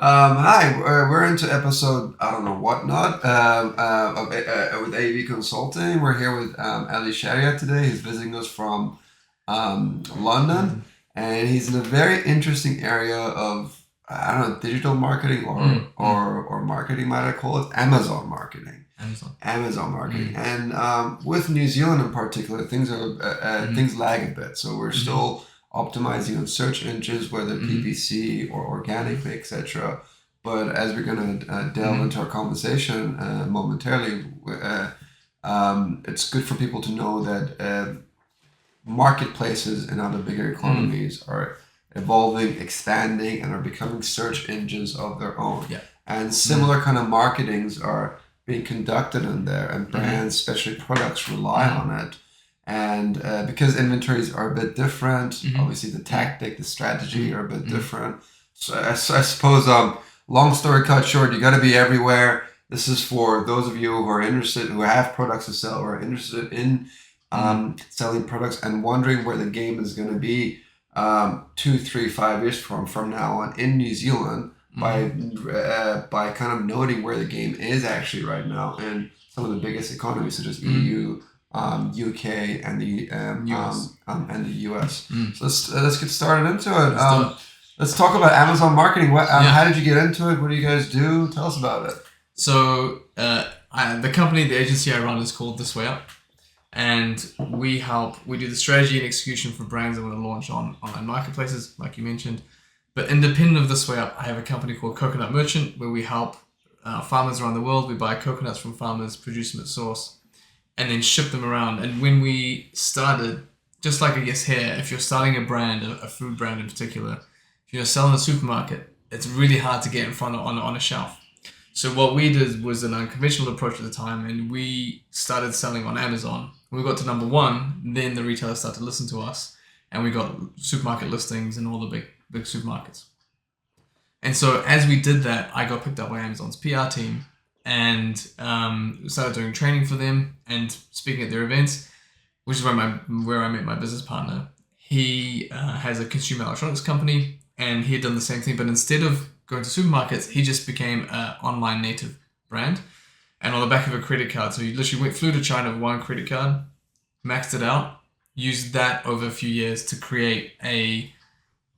Hi, we're into episode, I don't know what not, with AV Consulting. We're here with Ali Shariat today. He's visiting us from London, and he's in a very interesting area of, I don't know, digital marketing or marketing, might I call it, Amazon marketing. Amazon marketing. And with New Zealand in particular, things lag a bit. So we're still optimizing on search engines, whether PPC or organically, etc. But as we're going to delve into our conversation momentarily, it's good for people to know that marketplaces in other bigger economies are evolving, expanding, and are becoming search engines of their own. Yeah. And similar kind of marketings are being conducted in there, and brands, especially products, rely on it. And because inventories are a bit different, obviously the tactic, the strategy are a bit different. So I suppose, long story cut short, you got to be everywhere. This is for those of you who are interested, who have products to sell, or are interested in selling products and wondering where the game is going to be 2, 3, 5 years from now on in New Zealand, by kind of noting where the game is actually right now in some of the biggest economies such as EU, UK, and the US. So let's get started into it. Let's talk about Amazon marketing. How did you get into it? What do you guys do? Tell us about it. So the agency I run is called This Way Up, and we do the strategy and execution for brands that want to launch on online marketplaces, like you mentioned. But independent of This Way Up, I have a company called Coconut Merchant, where we help farmers around the world. We buy coconuts from farmers, produce them at source, and then ship them around. And when we started, just like I guess here, if you're starting a brand, a food brand in particular, if you're selling a supermarket, it's really hard to get in front of on a shelf. So what we did was an unconventional approach at the time, and we started selling on Amazon. When we got to number 1, then the retailers started to listen to us, and we got supermarket listings in all the big supermarkets. And so as we did that, I got picked up by Amazon's PR team, and started doing training for them and speaking at their events, which is where I met my business partner. He has a consumer electronics company, and he had done the same thing, but instead of going to supermarkets, he just became an online native brand, and on the back of a credit card. So he literally flew to China with one credit card, maxed it out, used that over a few years to create a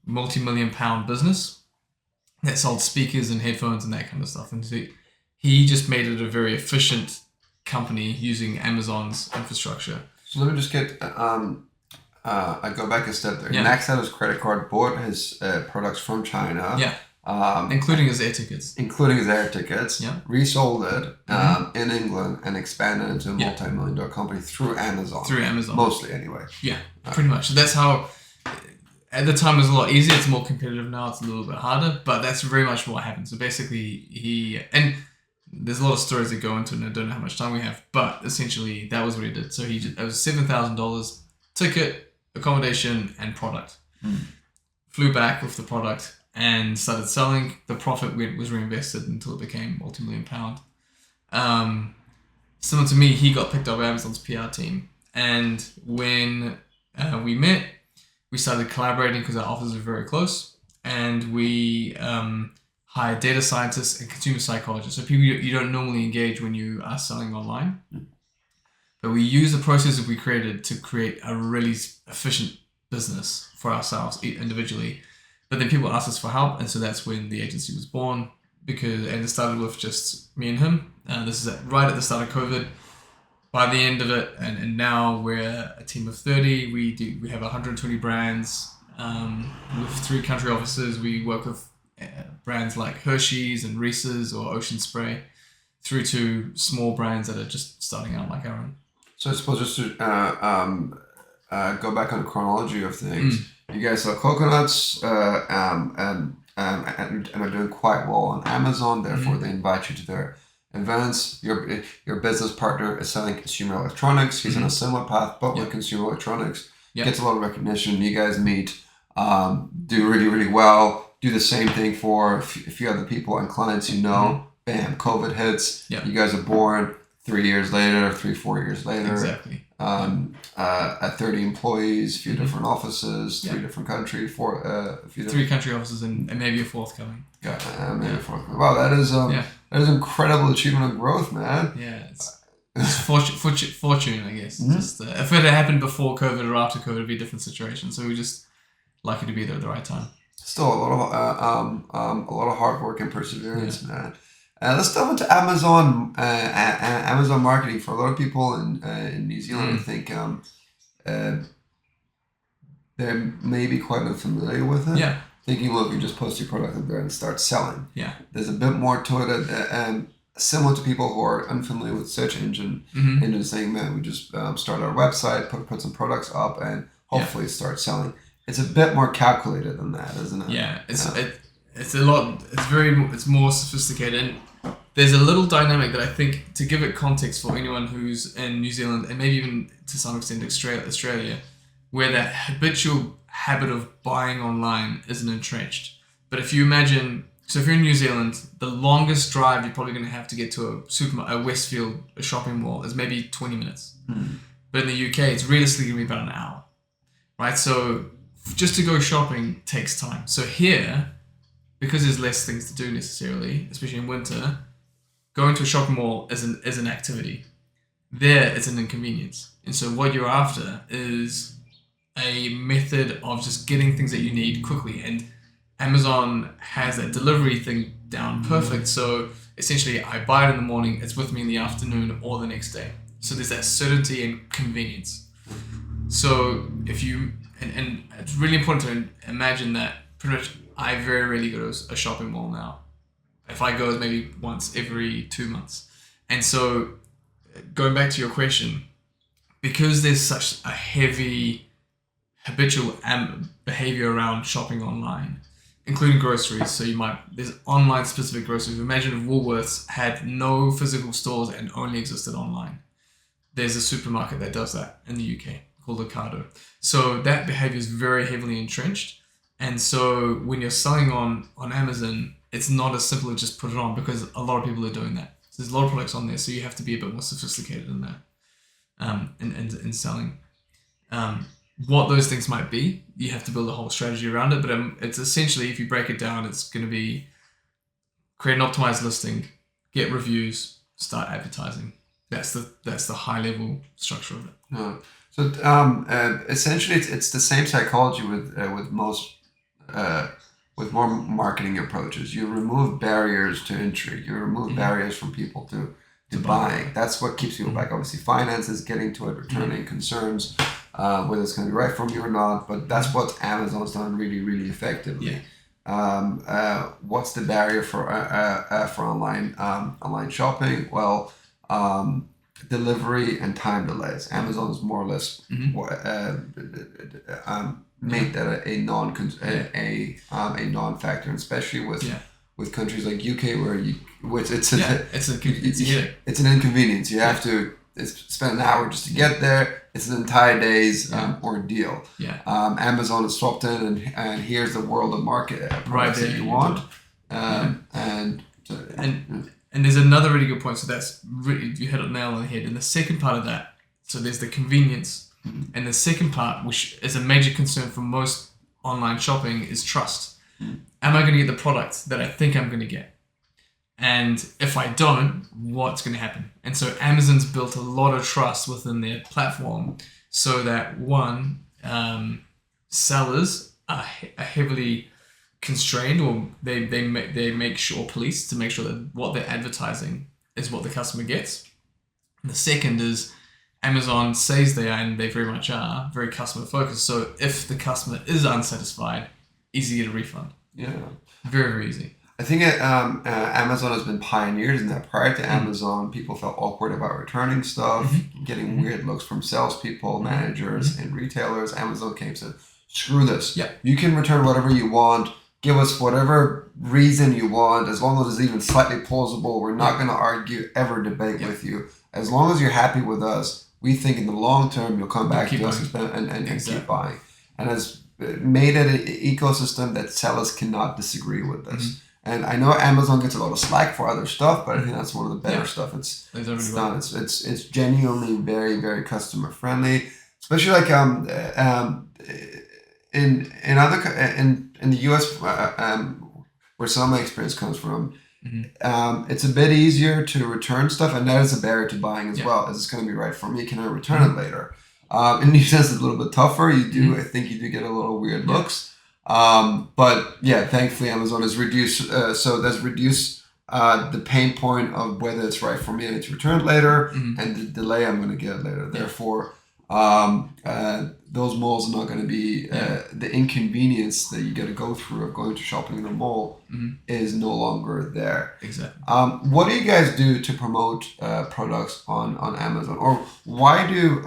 multi-million-pound business that sold speakers and headphones and that kind of stuff. And so he just made it a very efficient company using Amazon's infrastructure. So let me just get, I go back a step there. Yeah. Maxed out his credit card, bought his products from China. Yeah. Including his air tickets. Yeah. Resold it in England and expanded into a multi-million-dollar company through Amazon. Mostly anyway. Yeah, pretty much. So that's how, at the time it was a lot easier. It's more competitive now. It's a little bit harder, but that's very much what happened. So basically and there's a lot of stories that go into it, and I don't know how much time we have, but essentially that was what he did. So it was $7,000 ticket, accommodation, and product. Flew back with the product and started selling. The profit was reinvested until it became multi-million-pound. Similar to me, he got picked up by Amazon's PR team, and when we met, we started collaborating because our offices are very close, and we hired data scientists and consumer psychologists, so people you don't normally engage when you are selling online. But we use the processes we created to create a really efficient business for ourselves individually. But then people asked us for help, and so that's when the agency was born. And it started with just me and him. This is right at the start of COVID. By the end of it, and now we're a team of 30. We have 120 brands with 3 country offices. We work with brands like Hershey's and Reese's or Ocean Spray, through to small brands that are just starting out like our own. So I suppose just to go back on the chronology of things, you guys sell coconuts and are doing quite well on Amazon. Therefore, they invite you to their events. Your business partner is selling consumer electronics. He's on a similar path, but with consumer electronics. Gets a lot of recognition. You guys meet, do really, really well. Do the same thing for a few other people and clients Bam, COVID hits. You guys are born 3 years later, 4 years later. Exactly. at 30 employees, a few different offices, three different countries, three country offices, and maybe a fourth coming. Maybe a fourth. Wow, that is incredible achievement of growth, man. Yeah, it's fortune, I guess. Just if it had happened before COVID or after COVID, it'd be a different situation. So we're just lucky to be there at the right time. Still a lot of hard work and perseverance, man. Let's delve into Amazon Amazon marketing. For a lot of people in New Zealand, I think they're maybe quite unfamiliar with it. Yeah. Thinking, look, you just post your product up there and start selling. Yeah. There's a bit more to it, similar to people who are unfamiliar with search engine, and saying, man, we just start our website, put some products up, and hopefully start selling. It's a bit more calculated than that, isn't it? Yeah, it's a lot. It's more sophisticated. And there's a little dynamic that I think, to give it context for anyone who's in New Zealand and maybe even to some extent Australia, where that habitual habit of buying online isn't entrenched. But if you imagine, so if you're in New Zealand, the longest drive you're probably going to have to get to a Westfield, a shopping mall, is maybe 20 minutes. But in the UK, it's realistically going to be about an hour, right? So just to go shopping takes time. So here, because there's less things to do necessarily, especially in winter, going to a shopping mall is an activity. There, it's an inconvenience. And so what you're after is a method of just getting things that you need quickly. And Amazon has that delivery thing down perfect. So essentially, I buy it in the morning, it's with me in the afternoon or the next day. So there's that certainty and convenience. So if you, and it's really important to imagine that pretty much I very rarely go to a shopping mall now. If I go, it's maybe once every 2 months. And so going back to your question, because there's such a heavy habitual behavior around shopping online, including groceries. So there's online specific groceries. Imagine if Woolworths had no physical stores and only existed online. There's a supermarket that does that in the UK called Ocado. So that behavior is very heavily entrenched. And so when you're selling on Amazon, it's not as simple as just put it on, because a lot of people are doing that. So there's a lot of products on there, so you have to be a bit more sophisticated in that, in selling. What those things might be, you have to build a whole strategy around it. But it's essentially, if you break it down, it's going to be create an optimized listing, get reviews, start advertising. That's the high level structure of it. Yeah. So essentially, it's the same psychology with more marketing approaches. You remove barriers to entry. You remove barriers from people to buying. That's what keeps people back. Obviously, finances, getting to it, returning concerns, whether it's going to be right from you or not. But that's what Amazon's done really, really effectively. What's the barrier for online shopping? Well, delivery and time delays. Amazon is more or less made that a non-factor, and especially with countries like UK it's an inconvenience. You have to spend an hour just to get there. It's an entire day's ordeal. Amazon has swapped in and here's the world of market products that you want, And there's another really good point. So that's really, you hit it nail on the head. And the second part of that, so there's the convenience. And the second part, which is a major concern for most online shopping, is trust. Am I going to get the product that I think I'm going to get? And if I don't, what's going to happen? And so Amazon's built a lot of trust within their platform, so that sellers are heavily constrained, or they make sure, police, to make sure that what they're advertising is what the customer gets. And the second is Amazon says they are, and they very much are, very customer focused. So if the customer is unsatisfied, easy to get a refund. Very, very easy. I think Amazon has been pioneers in that. Prior to Amazon, people felt awkward about returning stuff, getting weird looks from salespeople, managers, and retailers. Amazon came and said, screw this. You can return whatever you want. Give us whatever reason you want, as long as it's even slightly plausible. We're not going to argue, ever debate with you. As long as you're happy with us, we think in the long term you'll come back to us and keep buying. And has made it an ecosystem that sellers cannot disagree with this. And I know Amazon gets a lot of slack for other stuff, but I think that's one of the better stuff it's done. It's genuinely very, very customer friendly, especially like in the US, where some of my experience comes from. It's a bit easier to return stuff, and that is a barrier to buying as well. Is this going to be right for me? Can I return it later? In New Zealand, it's a little bit tougher. I think you do get a little weird looks. But yeah, thankfully Amazon has reduced, so that's reduced the pain point of whether it's right for me and it's returned later, and the delay I'm going to get later. Therefore, those malls are not going to be the inconvenience that you got to go through of going to shopping in a mall is no longer there. Exactly. What do you guys do to promote products on Amazon, or why do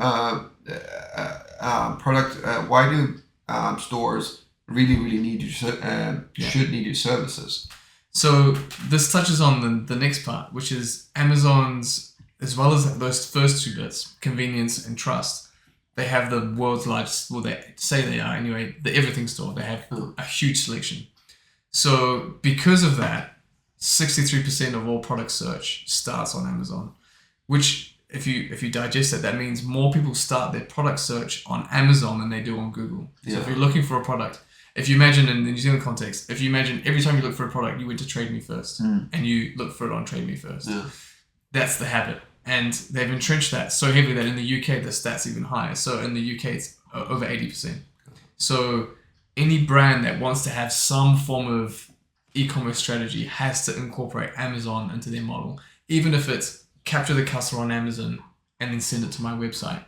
stores really need you should need your services? So this touches on the next part, which is Amazon's, as well as those first two bits, convenience and trust. They have the world's largest, well, they say they are anyway, the everything store. They have a huge selection. So because of that, 63% of all product search starts on Amazon, which if you digest it, that means more people start their product search on Amazon than they do on Google. So if you're looking for a product, if you imagine in the New Zealand context, if you imagine every time you look for a product, you went to Trade Me first and you look for it on Trade Me first. That's the habit. And they've entrenched that so heavily that in the UK, the stats even higher. So in the UK, it's over 80%. So any brand that wants to have some form of e-commerce strategy has to incorporate Amazon into their model. Even if it's capture the customer on Amazon and then send it to my website,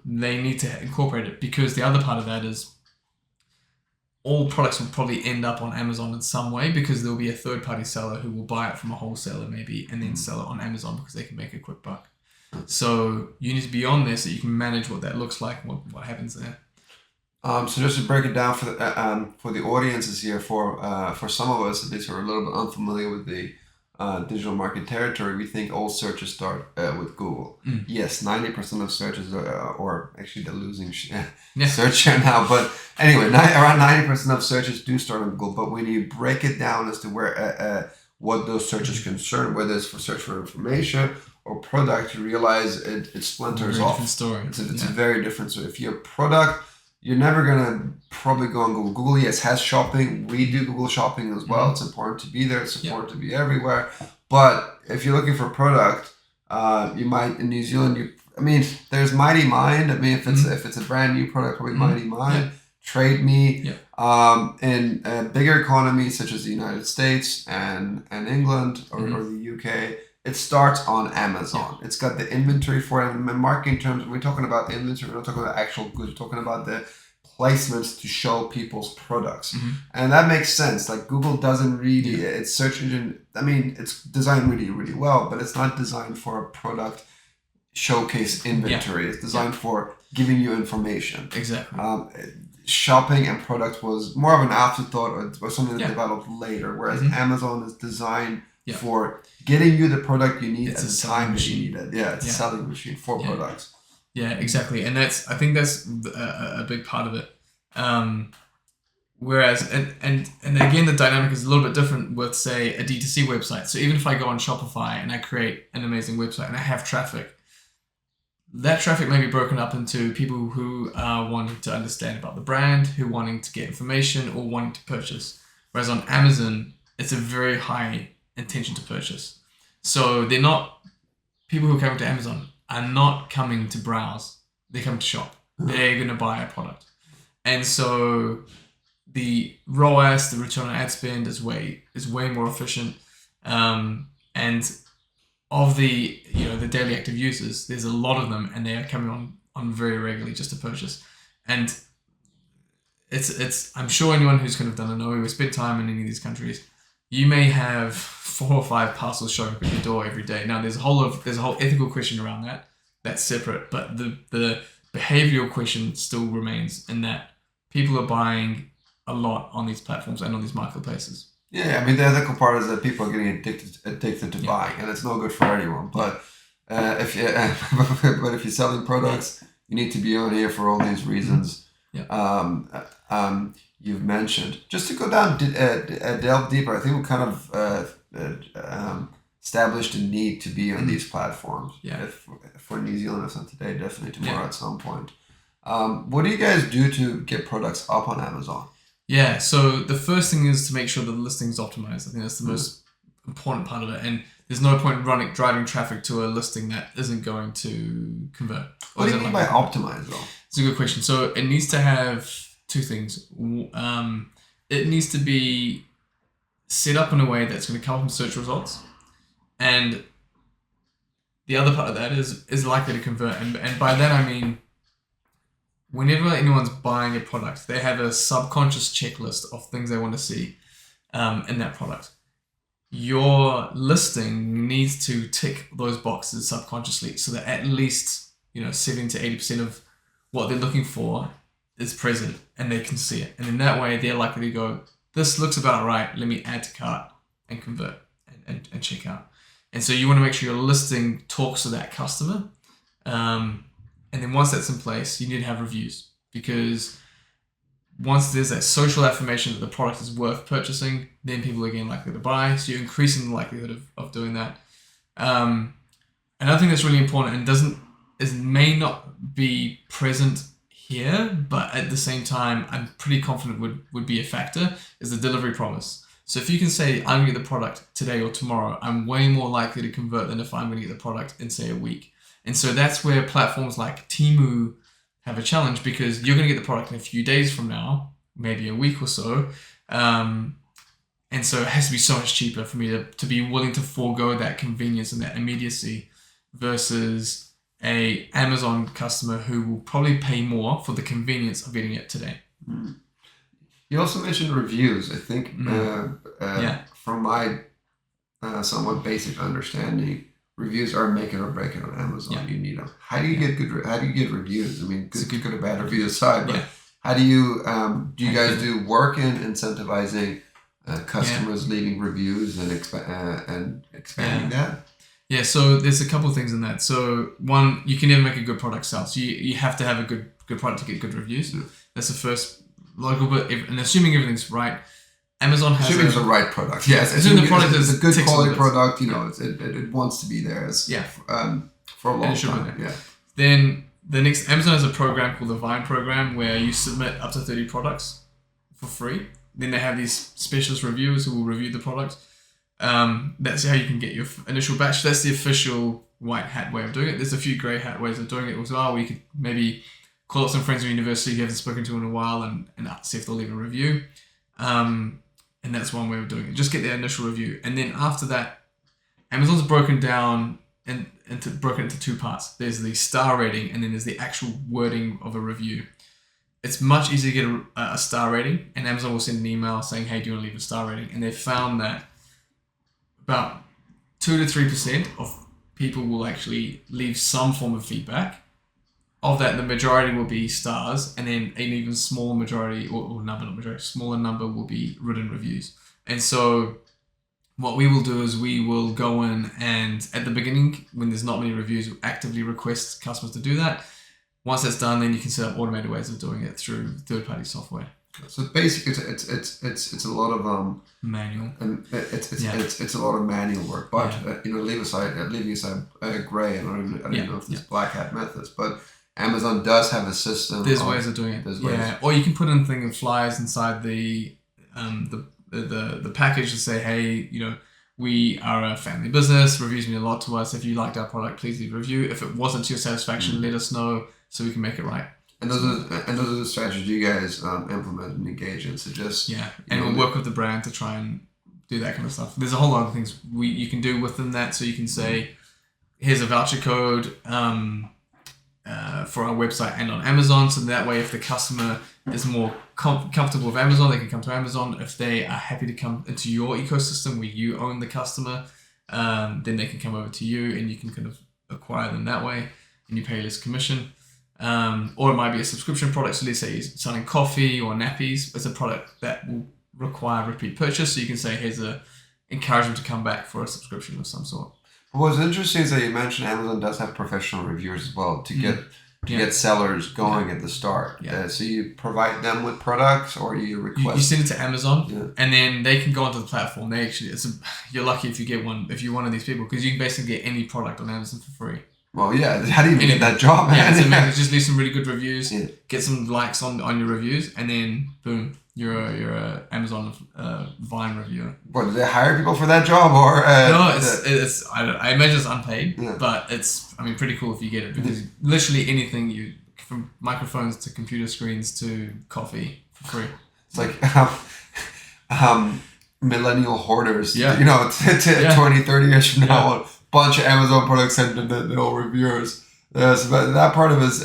they need to incorporate it, because the other part of that is all products will probably end up on Amazon in some way, because there'll be a third-party seller who will buy it from a wholesaler maybe and then sell it on Amazon because they can make a quick buck. So you need to be on there so you can manage what that looks like and what happens there. So just to break it down for the audiences here, for some of us at least who are a little bit unfamiliar with the digital marketing territory, we think all searches start with Google. Yes, 90% of searches or actually they're losing search share now. But anyway, around 90% of searches do start on Google. But when you break it down as to where what those searches concern, whether it's for search for information or product, you realize it splinters off. Different story. It's a very different story. If you're a product, you're never gonna probably go on Google. Google, yes, has shopping. We do Google shopping as well. It's important to be there. It's important to be everywhere. But if you're looking for a product, you might in New Zealand. There's Mighty Mind. If it's a brand new product, probably Mighty Mind, Trade Me. In bigger economies such as the United States and England or the UK, it starts on Amazon. It's got the inventory for it. In marketing terms, we're talking about the inventory. We're not talking about actual goods. We're talking about the placements to show people's products. And that makes sense. Like Google doesn't really, its search engine, it's designed really, really well, but it's not designed for a product showcase inventory. It's designed for giving you information. Exactly. Shopping and product was more of an afterthought or something that developed later, whereas Amazon is designed for getting you the product you need at the time that you need it. It's a selling machine for products. Yeah, exactly. And I think that's a big part of it. Whereas, and again, the dynamic is a little bit different with, say, a D2C website. So even if I go on Shopify and I create an amazing website and I have traffic, that traffic may be broken up into people who are wanting to understand about the brand, who are wanting to get information or wanting to purchase. Whereas on Amazon, it's a very high intention to purchase. So they're not, people who are coming to Amazon are not coming to browse. They're coming to shop. They're going to buy a product. And so the ROAS, the return on ad spend is way more efficient. And of the daily active users, there's a lot of them, and they are coming on very regularly just to purchase. And it's I'm sure anyone who's kind of done a know or spent time in any of these countries, you may have 4 or 5 parcels showing up at your door every day. Now there's a whole ethical question around that. That's separate, but the behavioral question still remains in that people are buying a lot on these platforms and on these marketplaces. Yeah, the ethical part is that people are getting addicted to buying, and it's no good for anyone. But if you're selling products, you need to be on here for all these reasons. you've mentioned. Just to go down, delve deeper, I think we kind of established a need to be on these platforms. Yeah. For New Zealanders, not today, definitely tomorrow at some point. What do you guys do to get products up on Amazon? Yeah, so the first thing is to make sure that the listing is optimized. I think that's the most important part of it. And there's no point driving traffic to a listing that isn't going to convert. What do you mean by optimize, though? It's a good question. So it needs to have two things. It needs to be set up in a way that's going to come from search results. And the other part of that is likely to convert. And by that, I mean, whenever anyone's buying a product, they have a subconscious checklist of things they want to see in that product. Your listing needs to tick those boxes subconsciously so that at least 70 to 80% of what they're looking for is present and they can see it. And in that way, they're likely to go, this looks about right, let me add to cart and convert and check out. And so you want to make sure your listing talks to that customer. And then once that's in place, you need to have reviews, because once there's that social affirmation that the product is worth purchasing, then people are again likely to buy. So you're increasing the likelihood of doing that. Another thing that's really important and may not be present here, but at the same time, I'm pretty confident would be a factor, is the delivery promise. So if you can say, I'm going to get the product today or tomorrow, I'm way more likely to convert than if I'm going to get the product in, say, a week. And so that's where platforms like Temu have a challenge, because you're going to get the product in a few days from now, maybe a week or so. And so it has to be so much cheaper for me to be willing to forego that convenience and that immediacy versus a Amazon customer who will probably pay more for the convenience of getting it today. Mm. You also mentioned reviews. I think from my somewhat basic understanding, reviews are make it or break it on Amazon. Yeah. You need them. How do you get How do you get reviews? I mean, good or bad reviews aside, but how do you do guys do work in incentivizing customers leaving reviews and expanding that? Yeah, so there's a couple of things in that. So one, you can never make a good product sell. So you have to have a good product to get good reviews. Yeah. That's the first logical bit. And assuming everything's right, Amazon has assuming it's the right product. Yes, assuming the product is a good quality product. It wants to be there. For a long time. Yeah. Then the next, Amazon has a program called the Vine program where you submit up to 30 products for free. Then they have these specialist reviewers who will review the product. That's how you can get your initial batch. That's the official white hat way of doing it. There's a few grey hat ways of doing it as well, where you could maybe call up some friends from university you haven't spoken to in a while and see if they'll leave a review. And that's one way of doing it. Just get their initial review. And then after that, Amazon's broken down into two parts. There's the star rating, and then there's the actual wording of a review. It's much easier to get a star rating, and Amazon will send an email saying, hey, do you want to leave a star rating? And they've found that about 2 to 3% of people will actually leave some form of feedback. Of that, the majority will be stars, and then an even smaller majority, smaller number will be written reviews. And so what we will do is we will go in and at the beginning, when there's not many reviews, we'll actively request customers to do that. Once that's done, then you can set up automated ways of doing it through third-party software. So basically, it's a lot of manual. And it's a lot of manual work. But leaving aside grey, I don't know if there's black hat methods, but Amazon does have a system. There's ways of doing it. Or you can put in thing of flyers inside the package to say, hey, we are a family business. Reviews mean a lot to us. If you liked our product, please leave a review. If it wasn't to your satisfaction, let us know so we can make it right. And those are the strategies you guys implement and engage in. So just and we'll work with the brand to try and do that kind of stuff. There's a whole lot of things you can do within that. So you can say, here's a voucher code for our website and on Amazon. So that way, if the customer is more comfortable with Amazon, they can come to Amazon. If they are happy to come into your ecosystem where you own the customer, then they can come over to you and you can kind of acquire them that way, and you pay less commission. Or it might be a subscription product. So let's say you're selling coffee or nappies. It's a product that will require repeat purchase. So you can say, here's a encouragement to come back for a subscription of some sort. What's interesting is that you mentioned Amazon does have professional reviewers as well to get get sellers going at the start. So you provide them with products, or you request. You send it to Amazon, and then they can go onto the platform. They actually, you're lucky if you get one, if you're one of these people, because you can basically get any product on Amazon for free. Well, yeah. How do you even get that job, man? Just leave some really good reviews, get some likes on your reviews, and then boom, you're a Amazon Vine reviewer. What, do they hire people for that job, or? No, it's I imagine it's unpaid, but it's pretty cool if you get it, because literally anything, from microphones to computer screens to coffee, for free. It's like millennial hoarders. 20, 30 years from now, a bunch of Amazon products sent to the old reviewers. So that part of it is,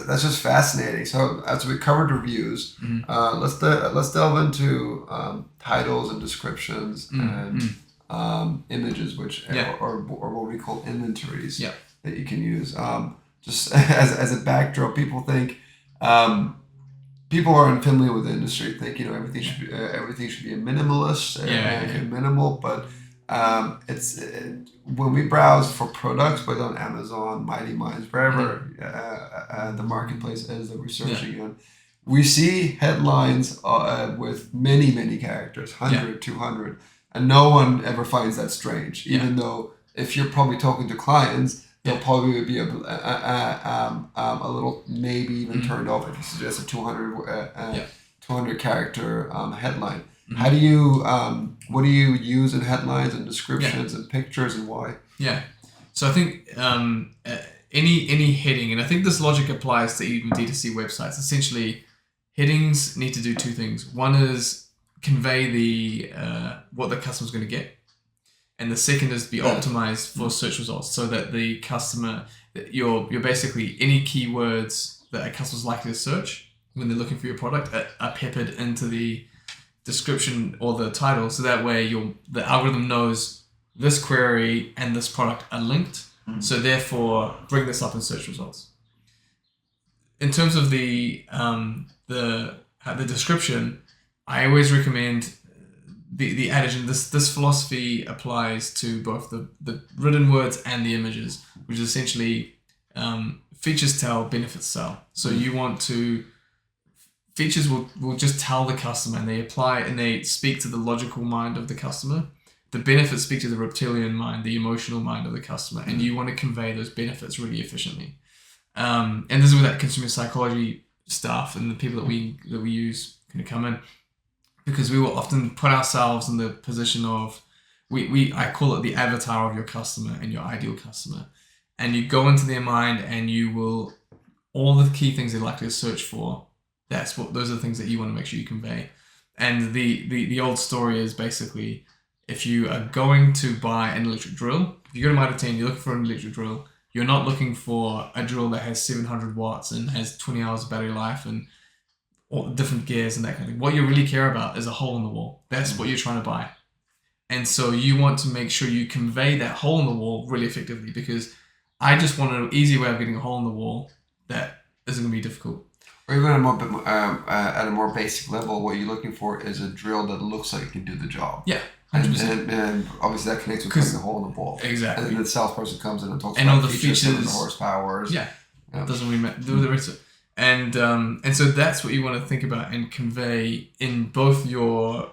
that's just fascinating. So as we covered reviews, let's delve into titles and descriptions and images, or what we call inventories that you can use. Just as a backdrop, people think people are unfamiliar with the industry. Think everything should be a minimalist and minimal, but it's when we browse for products, whether on Amazon, Mighty Minds, wherever the marketplace is that we're searching in, we see headlines with many characters, 100, 200, and no one ever finds that strange. Even though if you're probably talking to clients, they'll probably be a little maybe even turned off if you suggest a 200 character headline. How do you what do you use in headlines and descriptions and pictures, and why? So I think any heading, and I think this logic applies to even D2C websites. Essentially, headings need to do two things. One is convey the what the customer's going to get, and the second is be optimized for search results, so that the customer, you're basically any keywords that a customer's likely to search when they're looking for your product are peppered into the description or the title, so that way the algorithm knows this query and this product are linked, so therefore bring this up in search results. In terms of the description, I always recommend the adage, and this philosophy applies to both the written words and the images, which is essentially features tell, benefits sell. So you want to features will just tell the customer, and they apply and they speak to the logical mind of the customer. The benefits speak to the reptilian mind, the emotional mind of the customer, and you want to convey those benefits really efficiently. And this is where that consumer psychology stuff and the people that we use kind of come in, because we will often put ourselves in the position of I call it the avatar of your customer and your ideal customer, and you go into their mind and you will all the key things they're likely to search for. Those are the things that you want to make sure you convey. And the old story is basically, if you are going to buy an electric drill, if you go to Mitre 10, you're looking for an electric drill, you're not looking for a drill that has 700 watts and has 20 hours of battery life and all different gears and that kind of thing. What you really care about is a hole in the wall. That's what you're trying to buy. And so you want to make sure you convey that hole in the wall really effectively, because I just want an easy way of getting a hole in the wall that isn't going to be difficult. Or even at a more basic level, what you're looking for is a drill that looks like it can do the job. Yeah, 100%. And obviously that connects with putting the hole in the wall. Exactly. And then the salesperson comes in and talks and about all the features and the horsepowers. Doesn't really matter. The rest of it. And so that's what you want to think about and convey in both your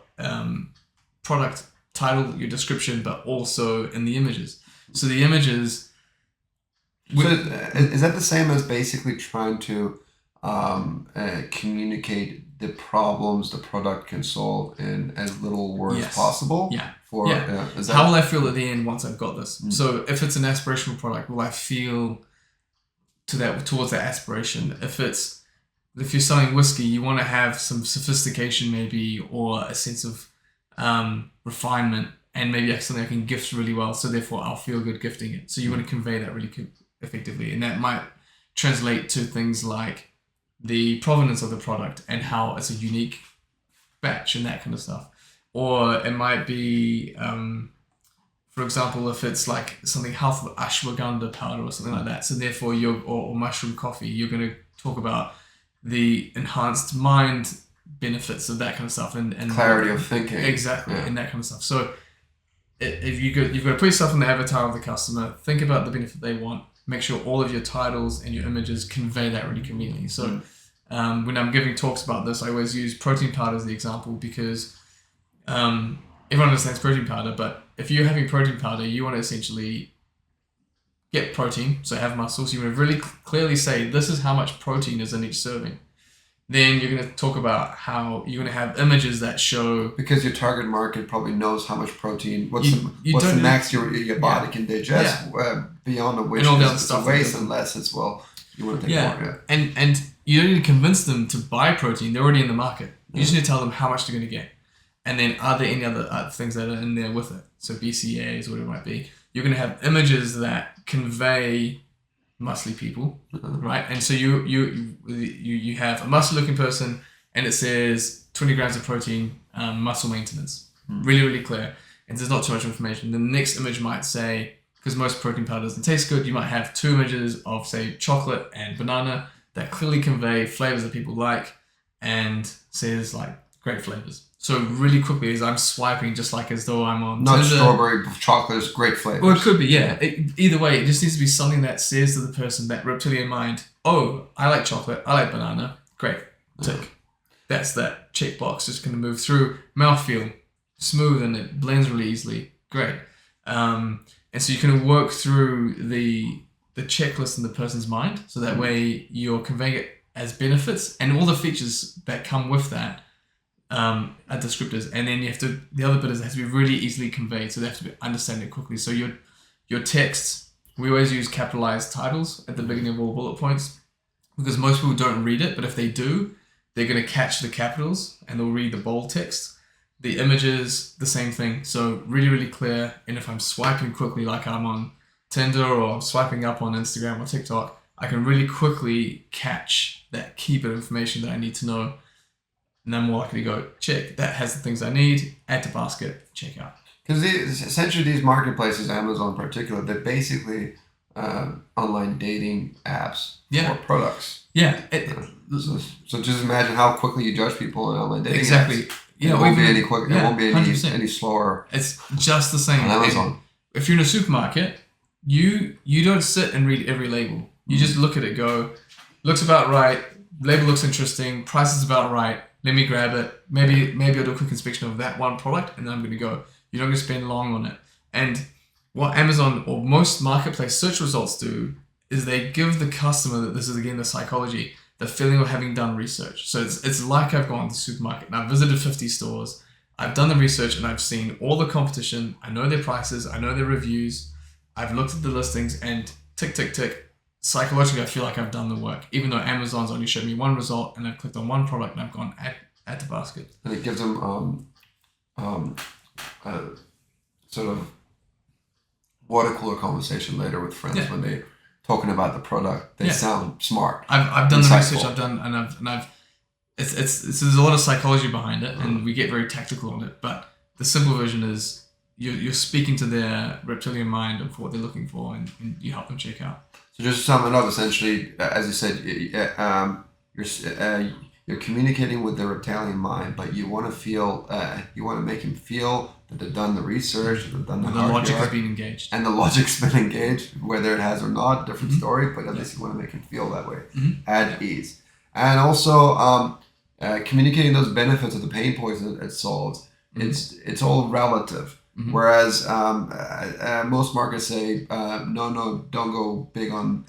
product title, your description, but also in the images. So the images. So is that the same as basically trying to communicate the problems the product can solve in as little words possible? How will I feel at the end once I've got this? So if it's an aspirational product, will I feel towards that aspiration? If you're selling whiskey, you want to have some sophistication maybe, or a sense of refinement, and maybe something I can gift really well, so therefore I'll feel good gifting it. So you want to convey that really effectively, and that might translate to things like the provenance of the product and how it's a unique batch and that kind of stuff. Or it might be, for example, if it's like something healthful, ashwagandha powder or something like that. So therefore, or mushroom coffee, you're going to talk about the enhanced mind benefits of that kind of stuff and clarity of thinking. Exactly, and that kind of stuff. So if you've got to put yourself in the avatar of the customer, think about the benefit they want, make sure all of your titles and your images convey that really conveniently. So when I'm giving talks about this, I always use protein powder as the example because everyone understands protein powder, but if you're having protein powder, you want to essentially get protein, so have muscles. You want to really clearly say, this is how much protein is in each serving. Then you're going to talk about how you're going to have images that show... Because your target market probably knows how much protein, what's the max your body can digest, beyond of which it's a waste, unless it's, you want to take more. Yeah. And you don't need to convince them to buy protein. They're already in the market. You just need to tell them how much they're going to get. And then are there any other things that are in there with it? So BCAAs, whatever it might be. You're going to have images that convey muscly people, right? And so you have a muscle-looking person, and it says 20 grams of protein, muscle maintenance. Really, really clear. And there's not too much information. The next image might say, because most protein powder doesn't taste good, you might have 2 images of, say, chocolate and banana that clearly convey flavors that people like, and says like great flavors. So really quickly, as I'm swiping, just like as though I'm on not Tinder, strawberry, chocolate is great flavors. Well, it could be, yeah. Either way, it just needs to be something that says to the person, that reptilian mind, oh, I like chocolate, I like banana, great, tick. That's that checkbox, just going to move through. Mouthfeel, smooth, and it blends really easily, great. And so you can work through the checklist in the person's mind, so that way you're conveying it as benefits, and all the features that come with that are descriptors, and then the other bit is it has to be really easily conveyed, so they have to understand it quickly. So your text, we always use capitalized titles at the beginning of all bullet points, because most people don't read it, but if they do, they're going to catch the capitals and they'll read the bold text. The images, the same thing, so really, really clear. And if I'm swiping quickly, like I'm on Tinder or swiping up on Instagram or TikTok, I can really quickly catch that key bit of information that I need to know. And I'm more likely to go, check, that has the things I need, add to basket, check out. Because essentially these marketplaces, Amazon in particular, they're basically online dating apps for products. Yeah. So just imagine how quickly you judge people in online dating exactly. apps. It won't be any quicker. It won't be any slower. It's just the same. On Amazon. If you're in a supermarket, you don't sit and read every label. You just look at it, go, looks about right, label looks interesting, price is about right, let me grab it. Maybe I'll do a quick inspection of that one product, and then I'm going to go. You're not going to spend long on it. And what Amazon or most marketplace search results do is they give the customer, that this is again the psychology, the feeling of having done research. So it's like I've gone to the supermarket and I've visited 50 stores, I've done the research and I've seen all the competition, I know their prices, I know their reviews, I've looked at the listings, and tick, tick, tick. Psychologically, I feel like I've done the work, even though Amazon's only showed me one result and I've clicked on one product and I've gone add to basket. And it gives them sort of water cooler conversation later with friends when they're talking about the product. They sound smart. I've done the research. I've done and I've there's a lot of psychology behind it, and we get very tactical on it. But the simple version is you're speaking to their reptilian mind of what they're looking for, and you help them check out. So just to sum it up, essentially, as you said, you're communicating with the reptilian mind, but you want to make him feel that they've done the research, that they've done the hard logic work, has been engaged, and the logic's been engaged, whether it has or not, different story. But at least you want to make him feel that way, at ease, and also communicating those benefits of the pain points that it solves. It's all relative. Whereas most markets say, no, don't go big on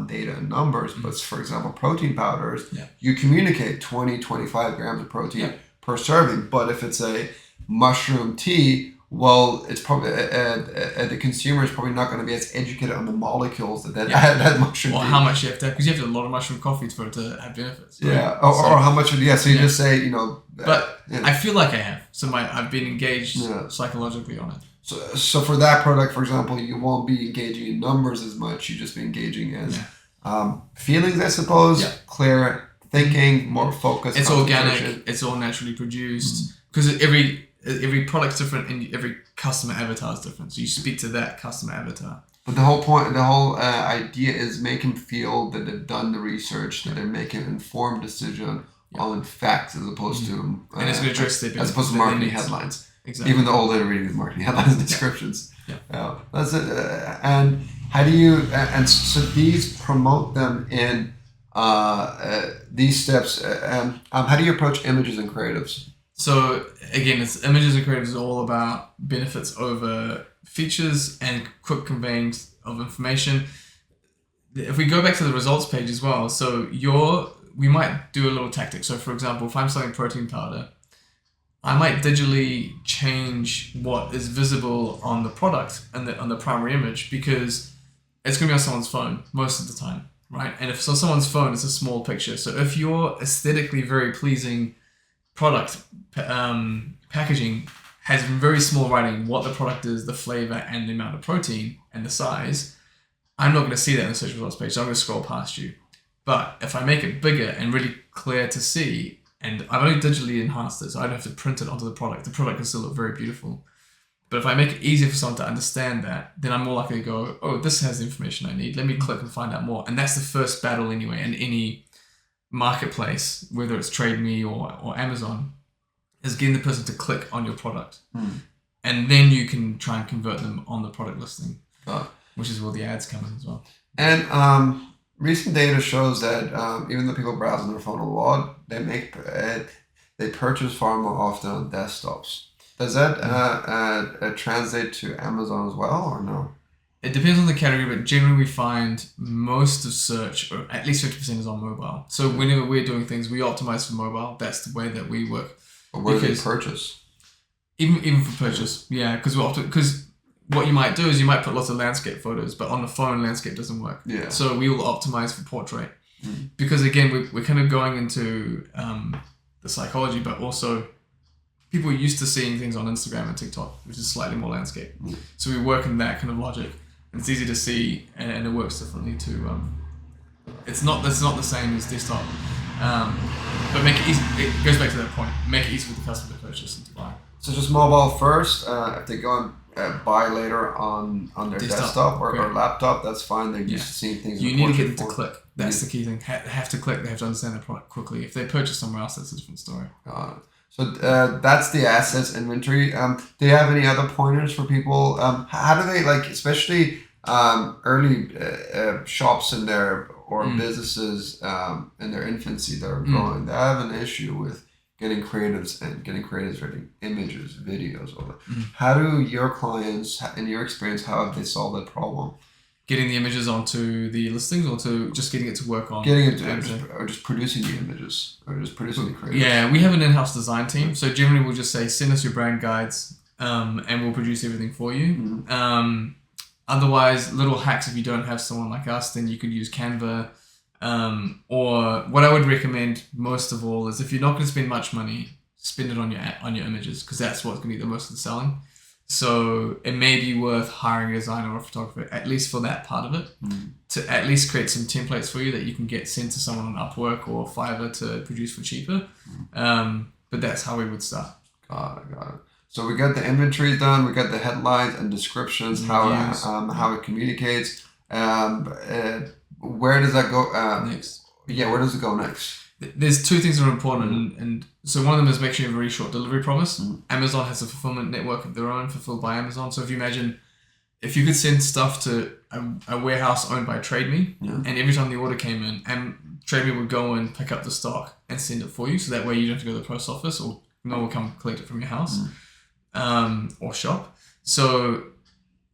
data and numbers. But for example, protein powders, you communicate 20, 25 grams of protein per serving. But if it's a mushroom tea, well, it's probably the consumer is probably not going to be as educated on the molecules that mushroom tea. Or how much you have to have, because you have to have a lot of mushroom coffee for it to have benefits. Right? Yeah, or how much, so you just say, But I feel like I have. So I've been engaged psychologically on it. So for that product, for example, you won't be engaging in numbers as much. You just be engaging as feelings, I suppose, clear thinking, more focused. It's organic. It's all naturally produced. Because every product's different and every customer avatar is different. So you speak to that customer avatar. But the whole idea is make them feel that they've done the research, that they're making an informed decision on facts as opposed to and it's going to address their as opposed to marketing headlines. Exactly. Even though all they're reading is marketing headlines and descriptions. Yeah. That's it. And How do you and so these promote them in these steps? How do you approach images and creatives? So again, it's images and creatives is all about benefits over features and quick conveying of information. If we go back to the results page as well, so we might do a little tactic. So for example, if I'm selling protein powder, I might digitally change what is visible on the product and on the primary image, because it's going to be on someone's phone most of the time, right? And if it's on someone's phone, it's a small picture. So if your aesthetically very pleasing product packaging has very small writing, what the product is, the flavor, and the amount of protein and the size, I'm not going to see that in the search results page, so I'm going to scroll past you. But if I make it bigger and really clear to see, and I've only digitally enhanced it, so I don't have to print it onto the product can still look very beautiful. But if I make it easier for someone to understand that, then I'm more likely to go, oh, this has the information I need. Let me click and find out more. And that's the first battle anyway in any marketplace, whether it's Trade Me or Amazon, is getting the person to click on your product. And then you can try and convert them on the product listing, which is where the ads come in as well. And recent data shows that even though people browse on their phone a lot, they purchase far more often on desktops. Does that translate to Amazon as well, or no? It depends on the category, but generally we find most of search, or at least 50%, is on mobile. So whenever we're doing things, we optimize for mobile. That's the way that we work. Or where do they purchase? Even for purchase, yeah. Because what you might do is you might put lots of landscape photos, but on the phone, landscape doesn't work. Yeah. So we will optimize for portrait. Because again, we're kind of going into the psychology, but also people are used to seeing things on Instagram and TikTok, which is slightly more landscape. So we work in that kind of logic. And it's easy to see, and it works differently too. It's not the same as desktop, but make it easy. It goes back to that point. Make it easy for the customer to purchase and to buy. So just mobile first. If they go and buy later on their desktop or laptop, that's fine. They're used to seeing things. You need to get them to click. That's the key thing. They have to click. They have to understand the product quickly. If they purchase somewhere else, that's a different story. So that's the assets inventory. Do you have any other pointers for people? How do they, like, especially early shops in their or businesses in their infancy that are growing? They have an issue with getting creatives writing images, videos, all that. How do your clients, in your experience, how have they solved that problem? Getting the images onto the listings, or to just getting it to work on? Getting it or just producing the images, or just producing the creatives. Yeah, we have an in-house design team. So generally we'll just say, send us your brand guides, and we'll produce everything for you. Otherwise, little hacks, if you don't have someone like us, then you could use Canva. Or what I would recommend most of all is, if you're not going to spend much money, spend it on your images, because that's what's going to get the most of the selling. So it may be worth hiring a designer or a photographer, at least for that part of it, to at least create some templates for you that you can get sent to someone on Upwork or Fiverr to produce for cheaper. But that's how we would start. Got it. So we got the inventory done. We got the headlines and descriptions, how it communicates. Where does that go next? Yeah, where does it go next? There's two things that are important, and so one of them is make sure you have a very short delivery promise. Amazon has a fulfillment network of their own, fulfilled by Amazon. So if you imagine, if you could send stuff to a warehouse owned by Trade Me, and every time the order came in, and Trade Me would go and pick up the stock and send it for you, so that way you don't have to go to the post office, or no one will come collect it from your house or shop. So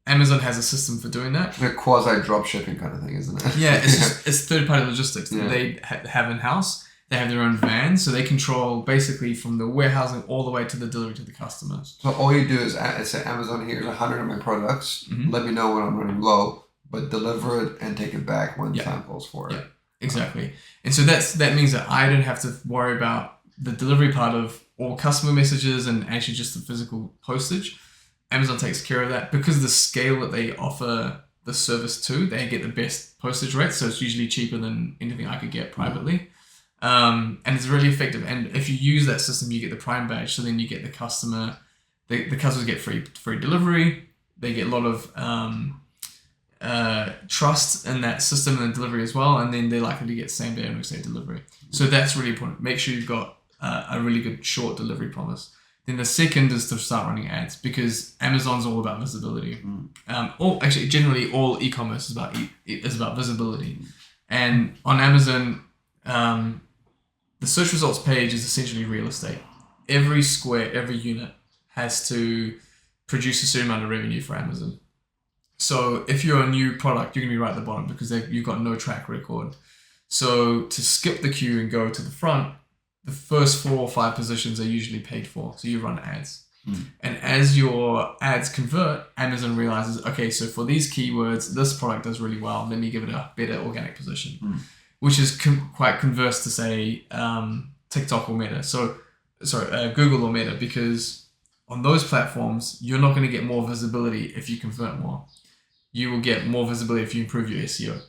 Amazon has a system for doing that. A quasi drop shipping kind of thing, isn't it? Yeah, it's third-party logistics that they have in-house. They have their own van, so they control basically from the warehousing all the way to the delivery to the customer. So all you do is say, Amazon, here's 100 of my products. Let me know when I'm running low, but deliver it and take it back when time calls for it. Yeah, exactly. And so that means that I don't have to worry about the delivery part of all customer messages and actually just the physical postage. Amazon takes care of that. Because of the scale that they offer the service to, they get the best postage rates, so it's usually cheaper than anything I could get privately. And it's really effective. And if you use that system, you get the Prime badge. So then you get the customer, the customers get free delivery. They get a lot of trust in that system and delivery as well. And then they're likely to get same day or next day delivery. So that's really important. Make sure you've got a really good short delivery promise. Then the second is to start running ads, because Amazon's all about visibility. Or actually, generally, all e-commerce is about visibility. And on Amazon, the search results page is essentially real estate. Every square, every unit has to produce a certain amount of revenue for Amazon. So if you're a new product, you're going to be right at the bottom because you've got no track record. So to skip the queue and go to the front, the first 4 or 5 positions are usually paid for. So you run ads. And as your ads convert, Amazon realizes, okay, so for these keywords, this product does really well. Let me give it a better organic position, which is quite converse to say TikTok or Meta. Google or Meta, because on those platforms, you're not going to get more visibility if you convert more. You will get more visibility if you improve your SEO.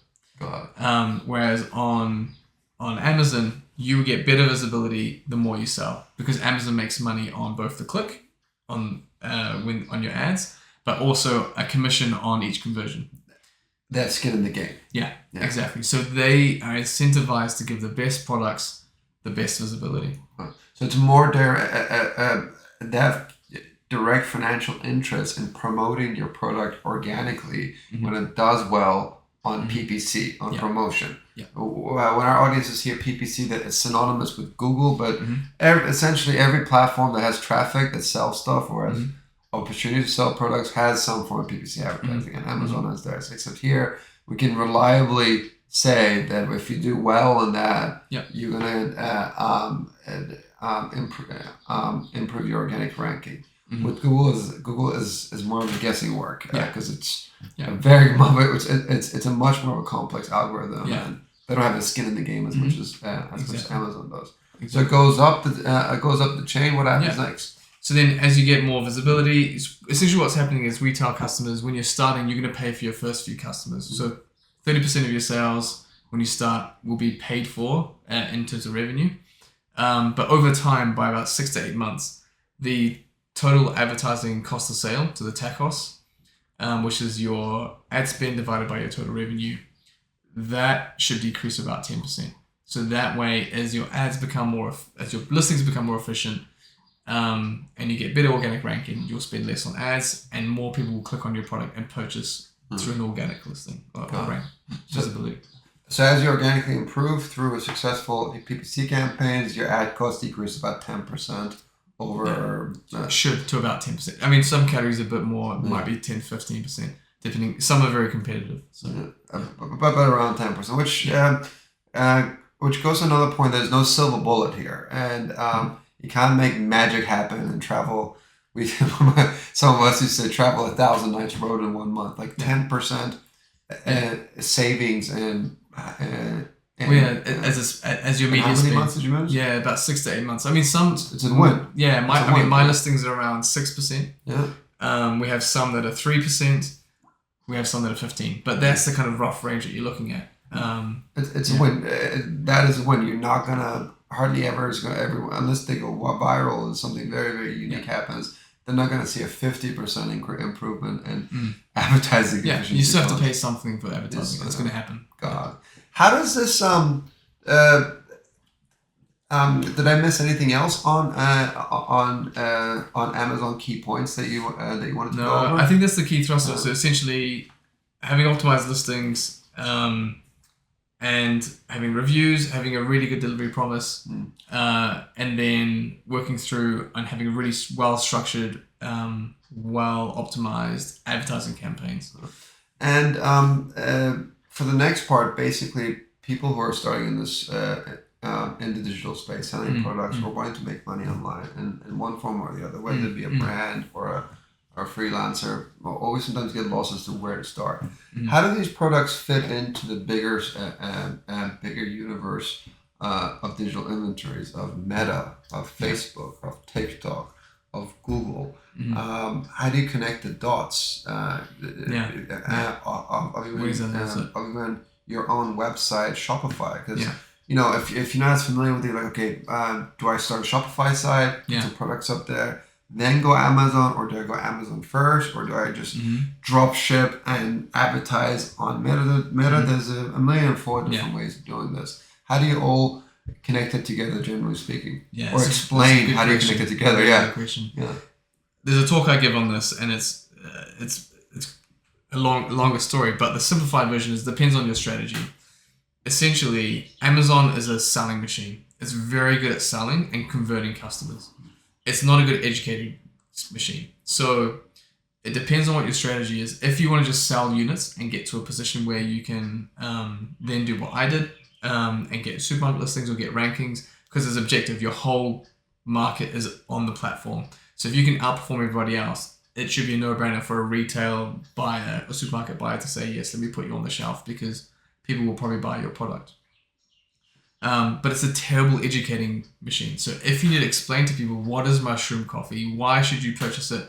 Whereas on Amazon, you will get better visibility the more you sell, because Amazon makes money on both the click on your ads, but also a commission on each conversion. That's skin in the game. Yeah, exactly. So they are incentivized to give the best products the best visibility. So it's more they have direct financial interest in promoting your product organically when it does well on PPC, on promotion. When our audiences hear PPC, that it's synonymous with Google, but essentially every platform that has traffic, that sells stuff or has opportunity to sell products has some form of PPC advertising, and Amazon has theirs. Except here, we can reliably say that if you do well in that, you're going to improve your organic ranking. With Google is more of a guessing work because it's a very it's a much more of a complex algorithm, and they don't have a skin in the game as much as Amazon does. So it goes up the chain. What happens next? So then, as you get more visibility, essentially what's happening is retail customers, when you're starting, you're going to pay for your first few customers. So 30% of your sales when you start will be paid for in terms of revenue. But over time, by about 6 to 8 months, the total advertising cost of sale, to the TACOS, which is your ad spend divided by your total revenue, that should decrease about 10%. So that way, as your as your listings become more efficient, and you get better organic ranking, you'll spend less on ads, and more people will click on your product and purchase through an organic listing or rank visibility. So as you organically improve through a successful PPC campaigns, your ad cost decreases about 10% over... should, to about 10%. I mean, some categories a bit more, might be 10, 15%, depending. Some are very competitive. So. But around 10%, which goes to another point. There's no silver bullet here. And you can't make magic happen and travel. Some of us used to travel 1,000 nights road in 1 month, like 10% savings and as your media how many spend. months did you mention? Yeah, about 6 to 8 months. I mean, it's a win. Yeah, my listings are around 6%. Yeah. We have some that are 3%. We have some that are 15%. But that's the kind of rough range that you're looking at. It's a win. That is a win. You're not gonna hardly ever is gonna everyone unless they go viral and something very, very unique happens. They're not going to see a 50% improvement in advertising efficiency. You still have to pay something for advertising. That's going to happen. God, how does this? Did I miss anything else on Amazon key points that you wanted to go over? I think that's the key thrust. So essentially, having optimized listings, and having reviews, having a really good delivery promise, and then working through and having really well-structured, well-optimized advertising campaigns. And for the next part, basically, people who are starting in this in the digital space, selling products, or wanting to make money online in one form or the other, whether it be a brand or a freelancer, will always sometimes get lost as to where to start. How do these products fit into the bigger universe of digital inventories, of Meta, of Facebook, of TikTok, of Google? How do you connect the dots? Of even your own website, Shopify, because if you're not as familiar with it, like, okay, do I start a Shopify site, put some products up there, then go Amazon, or do I go Amazon first, or do I just drop ship and advertise on Meta? There's a million and four different ways of doing this. How do you all connected together, generally speaking? Yeah, or explain how do you connect it together? Good question. Yeah. There's a talk I give on this, and it's a longer story, but the simplified version is depends on your strategy. Essentially, Amazon is a selling machine. It's very good at selling and converting customers. It's not a good educating machine. So it depends on what your strategy is. If you want to just sell units and get to a position where you can then do what I did and get supermarket listings or get rankings, because it's objective, your whole market is on the platform. So if you can outperform everybody else, it should be a no-brainer for a retail buyer, a supermarket buyer to say, yes, let me put you on the shelf because people will probably buy your product. But it's a terrible educating machine. So if you need to explain to people what is mushroom coffee, why should you purchase it,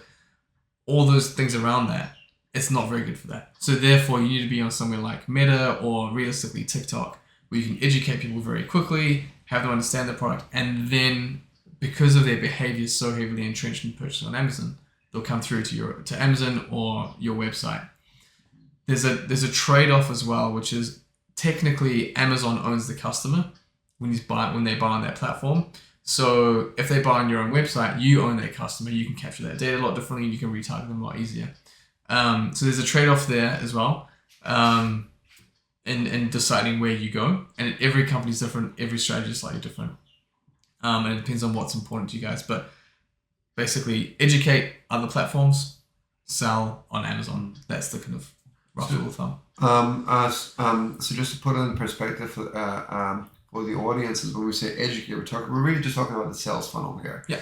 all those things around that, it's not very good for that. So therefore, you need to be on somewhere like Meta or realistically TikTok, where you can educate people very quickly, have them understand the product, and then because of their behavior so heavily entrenched in purchasing on Amazon, they'll come through to Amazon or your website. There's a trade-off as well, which is technically Amazon owns the customer when they buy on their platform. So if they buy on your own website, you own their customer. You can capture that data a lot differently, and you can retarget them a lot easier. So there's a trade-off there as well in deciding where you go. And every company is different. Every strategy is slightly different. And it depends on what's important to you guys. But basically, educate other platforms, sell on Amazon. That's the kind of rough rule of thumb. So just to put it in perspective for the audiences, when we say educate, we're really just talking about the sales funnel here. Yeah.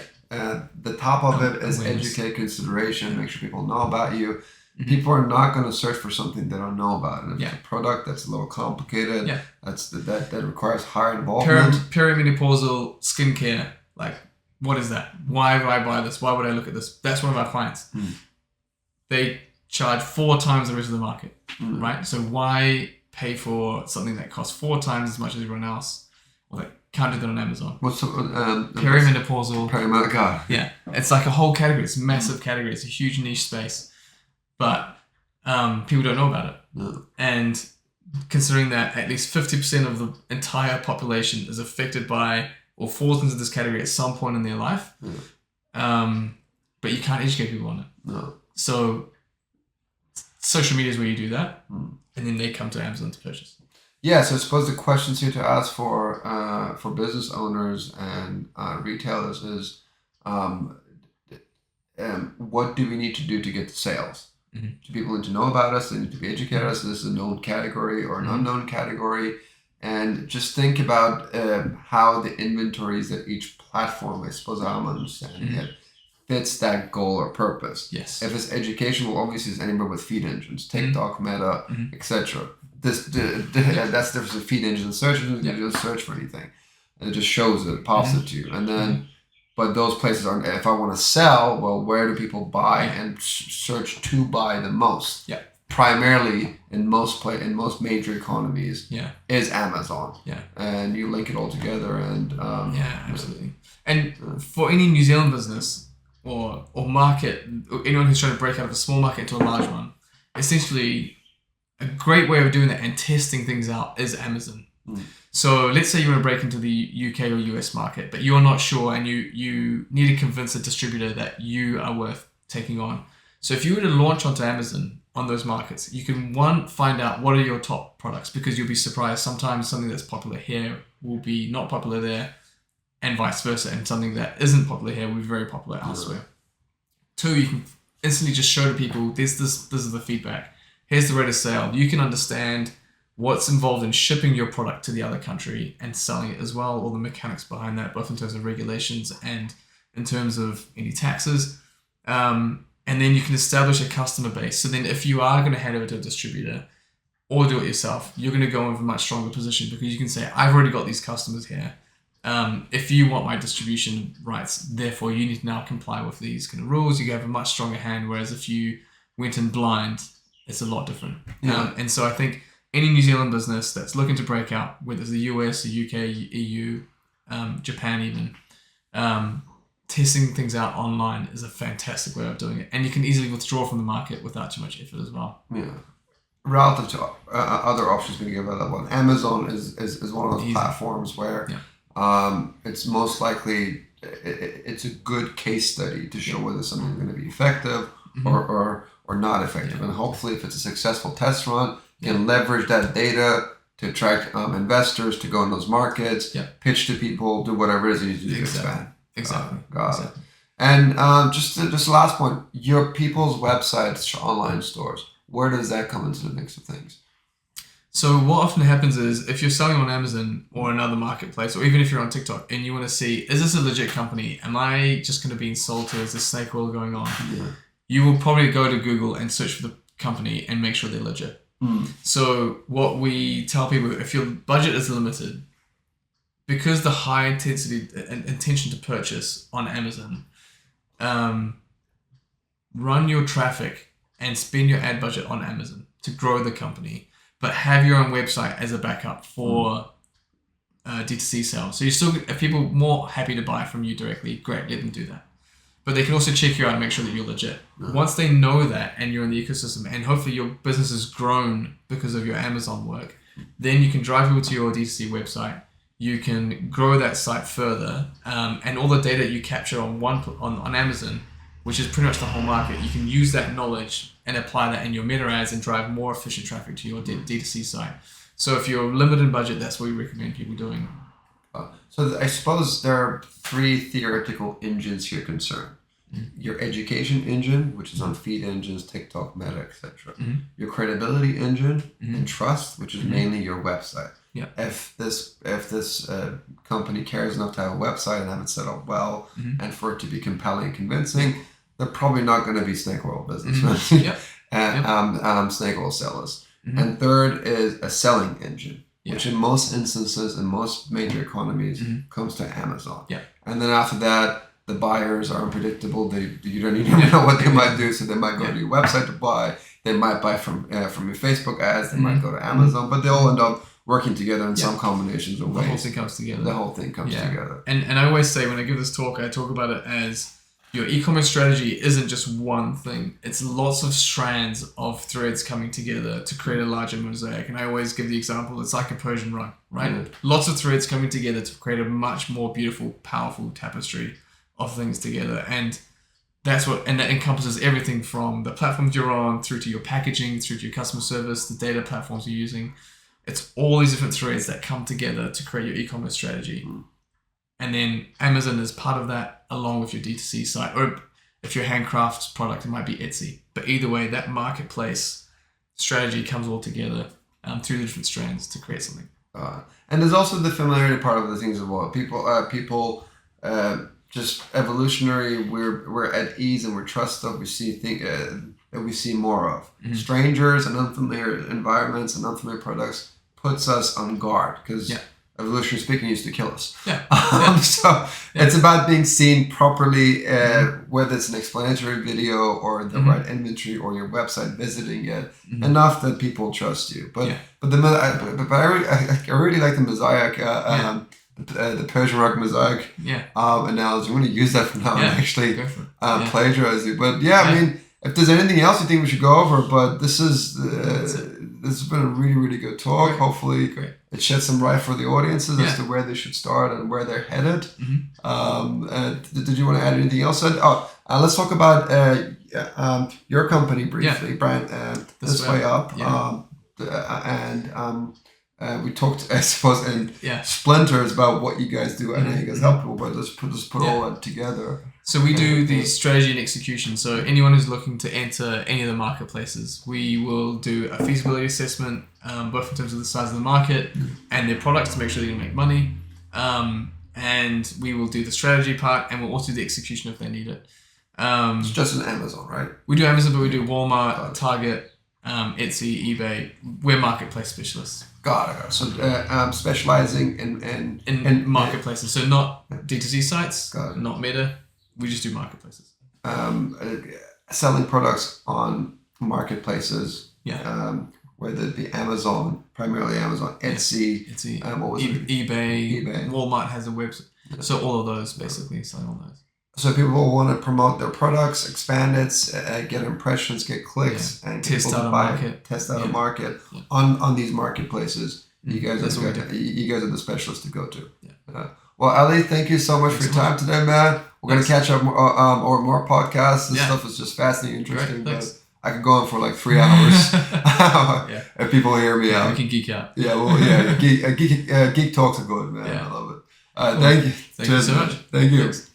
The top of it is awareness. Educate, consideration, make sure people know about you. Mm-hmm. People are not going to search for something they don't know about. And if it's a product that's a little complicated, that requires higher involvement. Perimenopausal skincare, like, what is that? Why would I buy this? Why would I look at this? That's one of our clients. They charge 4 times the rest of the market, right? So why pay for something that costs 4 times as much as everyone else? Well, that can't do that on Amazon. What's perimenopausal? God. Yeah, it's like a whole category. It's a massive category. It's a huge niche space, but people don't know about it. No. And considering that at least 50% of the entire population is affected by or falls into this category at some point in their life, but you can't educate people on it. No. So social media is where you do that, and then they come to Amazon to purchase. Yeah, so I suppose the questions here to ask for business owners and retailers is, what do we need to do to get the sales? Mm-hmm. Do people need to know about us? They need to be educated us. This is a known category or an unknown category. And just think about how the inventories at each platform, I suppose I'm understanding it, fits that goal or purpose. Yes. If it's educational, obviously it's anywhere with feed engines, TikTok, Meta, etc. That's the difference of feed engines and search engines. You don't search for anything. And it just shows it, pops it to you. And then, but those places aren't, if I want to sell, well, where do people buy and search to buy the most? Yeah. Primarily in most major economies is Amazon. Yeah. And you link it all together and absolutely. And for any New Zealand business or market, or anyone who's trying to break out of a small market into a large one, essentially a great way of doing that and testing things out is Amazon. So let's say you want to break into the UK or US market, but you're not sure and you need to convince a distributor that you are worth taking on. So if you were to launch onto Amazon on those markets, you can find out what are your top products, because you'll be surprised sometimes something that's popular here will be not popular there, and vice versa, and something that isn't popular here will be very popular elsewhere. 2, you can instantly just show to people, this is the feedback. Here's the rate of sale. You can understand what's involved in shipping your product to the other country and selling it as well, all the mechanics behind that, both in terms of regulations and in terms of any taxes. And then you can establish a customer base. So then if you are going to head over to a distributor or do it yourself, you're going to go in with a much stronger position, because you can say, I've already got these customers here. If you want my distribution rights, therefore you need to now comply with these kind of rules. You have a much stronger hand, whereas if you went in blind, it's a lot different. And so I think any New Zealand business that's looking to break out, whether it's the US, the UK, EU, Japan even, testing things out online is a fantastic way of doing it. And you can easily withdraw from the market without too much effort as well. Yeah. Relative to other options being available, Amazon is one of those platforms where it's most likely it's a good case study to show whether something's going to be effective or not effective. And hopefully, if it's a successful test run, you can leverage that data to attract investors to go in those markets, pitch to people, do whatever it is you need to do to expand. Exactly. Got it. And just the last point, your people's websites, online stores, where does that come into the mix of things? So what often happens is if you're selling on Amazon or another marketplace, or even if you're on TikTok and you want to see, is this a legit company? Am I just going to be insulted? Is this snake oil going on? Yeah. You will probably go to Google and search for the company and make sure they're legit. So what we tell people, if your budget is limited, because the high intensity and intention to purchase on Amazon, run your traffic and spend your ad budget on Amazon to grow the company, but have your own website as a backup for D2C sales. So you still, if people are more happy to buy from you directly, great, let them do that. But they can also check you out and make sure that you're legit. Once they know that and you're in the ecosystem and hopefully your business has grown because of your Amazon work, then you can drive people to your D2C website. You can grow that site further, and all the data you capture on Amazon, which is pretty much the whole market, you can use that knowledge and apply that in your meta ads and drive more efficient traffic to your D2C site. So if you're limited budget, that's what we recommend people doing. So I suppose there are three theoretical engines here concerned. Your education engine, which is on feed engines, TikTok, Meta, etc. Your credibility engine and trust, which is mainly your website. Yeah. If this company cares enough to have a website and have it set up well, and for it to be compelling and convincing, they're probably not going to be snake oil businessmen and snake oil sellers. And third is a selling engine, which in most instances, in most major economies, comes to Amazon. And then after that, the buyers are unpredictable. You don't even know what they might do, so they might go to your website to buy. They might buy from your Facebook ads. They might go to Amazon, but they all end up working together in some combinations of ways. The whole thing comes together. The whole thing comes together. And I always say when I give this talk, I talk about it as your e-commerce strategy isn't just one thing. It's lots of strands of threads coming together to create a larger mosaic. And I always give the example, it's like a Persian rug, right? Lots of threads coming together to create a much more beautiful, powerful tapestry of things together. And that encompasses everything from the platforms you're on through to your packaging, through to your customer service, the data platforms you're using. It's all these different threads that come together to create your e-commerce strategy. And then Amazon is part of that along with your D2C site. Or if you're a handcrafts product, it might be Etsy. But either way, that marketplace strategy comes all together through the different strands to create something. And there's also the familiarity part of the things as well. People just evolutionary, we're at ease and we're trust of, we see that we see more of. Strangers and unfamiliar environments and unfamiliar products puts us on guard because evolutionary speaking used to kill us. So it's about being seen properly, whether it's an explanatory video or the right inventory or your website visiting it, enough that people trust you. But I really like the mosaic. The Persian rug mosaic analogy. I'm going to use that from now on and actually plagiarize it. But I mean, if there's anything else you think we should go over, but this has been a really, really good talk. Hopefully it sheds some light for the audiences as to where they should start and where they're headed. Did you want to add anything else? Let's talk about your company briefly, Brian. This Way Up. We talked, I suppose, in splinters about what you guys do. I know you guys help people, but let's put all that together. So we do the strategy and execution. So anyone who's looking to enter any of the marketplaces, we will do a feasibility assessment, both in terms of the size of the market and their products to make sure they can make money. And we will do the strategy part, and we'll also do the execution if they need it. It's just an Amazon, right? We do Amazon, but we do Walmart, Target, Etsy, eBay. We're marketplace specialists. Got it. So specializing in marketplaces. So not D2C sites, not Meta. We just do marketplaces. Selling products on marketplaces. Whether it be Amazon, primarily Amazon, Etsy, eBay. Walmart has a website. So all of those basically selling on those. So people want to promote their products, expand it, get impressions, get clicks, and test out a market on these marketplaces. You guys are the specialists to go to. Well, Ali, thank you so much for your time today, man. We're going to catch up or more podcasts. This stuff is just fascinating, interesting. Great, but I could go on for like 3 hours if people hear me out. We can geek out. Yeah, well, yeah, geek talks are good, man. I love it. Thank you. Thank you so much. Thank you. Thanks.